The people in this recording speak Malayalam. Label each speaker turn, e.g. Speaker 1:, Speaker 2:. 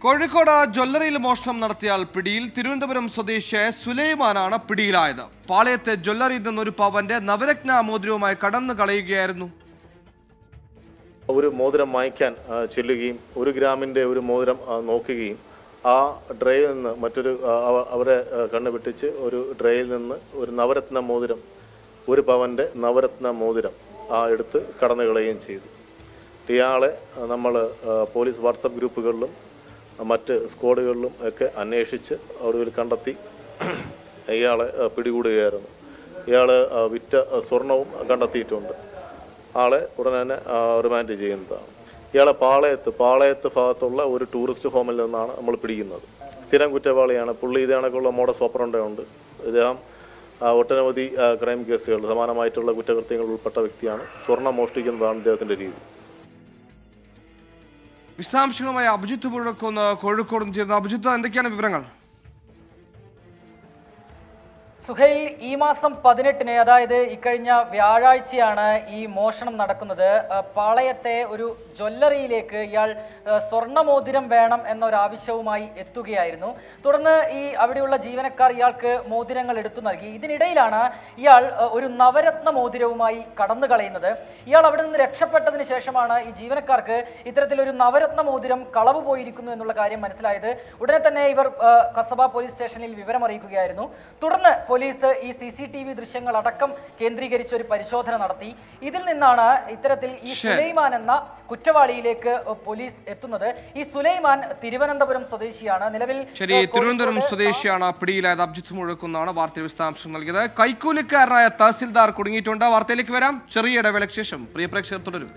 Speaker 1: കോഴിക്കോട് ജ്വല്ലറിയിൽ മോഷണം നടത്തിയാൽ പിടിയിൽ. തിരുവനന്തപുരം സ്വദേശിയായ സുലൈമാനാണ് പിടിയിലായത്. പാളയത്തെ ജ്വല്ലറിയിൽ നിന്നൊരു പവന്റെ നവരത്ന മോതിരവുമായി കടന്നു കളയുകയായിരുന്നു.
Speaker 2: ഒരു മോതിരം വാങ്ങിക്കാൻ ചെല്ലുകയും 1 ഗ്രാമിന്റെ ഒരു മോതിരം നോക്കുകയും ആ ഡ്രയിൽ നിന്ന് അവരെ കണ്ണു വെട്ടിച്ച് ഒരു ഡ്രയിൽ നിന്ന് ഒരു നവരത്ന മോതിരം 1 പവന്റെ നവരത്ന മോതിരം എടുത്ത് കടന്നു കളയുകയും ചെയ്തു. ഇയാളെ നമ്മൾ പോലീസ് വാട്സപ്പ് ഗ്രൂപ്പുകളിലും മറ്റ് സ്ക്വാഡുകളിലും ഒക്കെ അന്വേഷിച്ച് ഒടുവിൽ കണ്ടെത്തി ഇയാളെ പിടികൂടുകയായിരുന്നു. ഇയാൾ വിറ്റ സ്വർണവും കണ്ടെത്തിയിട്ടുണ്ട്. ആളെ ഉടനെ തന്നെ റിമാൻഡ് ചെയ്യുന്നതാണ്. ഇയാളെ പാളയത്ത് ഭാഗത്തുള്ള ഒരു ടൂറിസ്റ്റ് ഹോമിൽ നിന്നാണ് നമ്മൾ പിടിക്കുന്നത്. സ്ഥിരം കുറ്റവാളിയാണ്. പുള്ളി ഇതേ കണക്കുള്ള മോഡസ് ഓപ്പറണ്ടി ഉണ്ട്. ഇദ്ദേഹം ഒട്ടനവധി ക്രൈം കേസുകൾ സമാനമായിട്ടുള്ള കുറ്റകൃത്യങ്ങൾ ഉൾപ്പെട്ട വ്യക്തിയാണ്. സ്വർണം മോഷ്ടിക്കുന്നതാണ് ഇദ്ദേഹത്തിൻ്റെ രീതി.
Speaker 1: വിശദാംശങ്ങളുമായി അഭിജിത്ത് പുഴക്കൊന്ന് കോഴിക്കോട് ചേർന്ന. അഭിജിത്ത്, എന്തൊക്കെയാണ് വിവരങ്ങൾ?
Speaker 3: സുഹൈൽ, ഈ മാസം 18-ന്, അതായത് ഇക്കഴിഞ്ഞ വ്യാഴാഴ്ചയാണ് ഈ മോഷണം നടക്കുന്നത്. പാളയത്തെ ഒരു ജ്വല്ലറിയിലേക്ക് ഇയാൾ സ്വർണ്ണമോതിരം വേണം എന്നൊരാവശ്യവുമായി എത്തുകയായിരുന്നു. തുടർന്ന് അവിടെയുള്ള ജീവനക്കാർ ഇയാൾക്ക് മോതിരങ്ങൾ എടുത്തു നൽകി. ഇതിനിടയിലാണ് ഇയാൾ ഒരു നവരത്ന മോതിരവുമായി കടന്നു കളയുന്നത്. ഇയാൾ അവിടെ നിന്ന് രക്ഷപ്പെട്ടതിന് ശേഷമാണ് ഈ ജീവനക്കാർക്ക് ഇത്തരത്തിലൊരു നവരത്ന മോതിരം കളവ് പോയിരിക്കുന്നു എന്നുള്ള കാര്യം മനസ്സിലായത്. ഉടനെ തന്നെ ഇവർ കസബ പോലീസ് സ്റ്റേഷനിൽ വിവരമറിയിക്കുകയായിരുന്നു. തുടർന്ന് പോലീസ് ഈ CCTV ദൃശ്യങ്ങൾ അടക്കം കേന്ദ്രീകരിച്ച് ഒരു പരിശോധന നടത്തി. ഇതിൽ നിന്നാണ് ഇത്തരത്തിൽ ഈ സുലൈമാൻ എന്ന കുറ്റവാളിയിലേക്ക് പോലീസ് എത്തുന്നത്. ഈ സുലൈമാൻ തിരുവനന്തപുരം സ്വദേശിയാണ്. നിലവിൽ
Speaker 1: തിരുവനന്തപുരം സ്വദേശിയാണ് പിടിയിലായത്. അഭിജിത്ത് മുഴക്കുന്നാണ് വാർത്തയിൽ വിശദാംശം നൽകിയത്. കൈക്കൂലിക്കാരനായ തഹസിൽദാർ കുടുങ്ങിയിട്ടുണ്ട്. വാർത്തയിലേക്ക് വരാം. ചെറിയ ഇടവേളയ്ക്ക് ശേഷം പ്രിയ പ്രേക്ഷകർ തുടരും.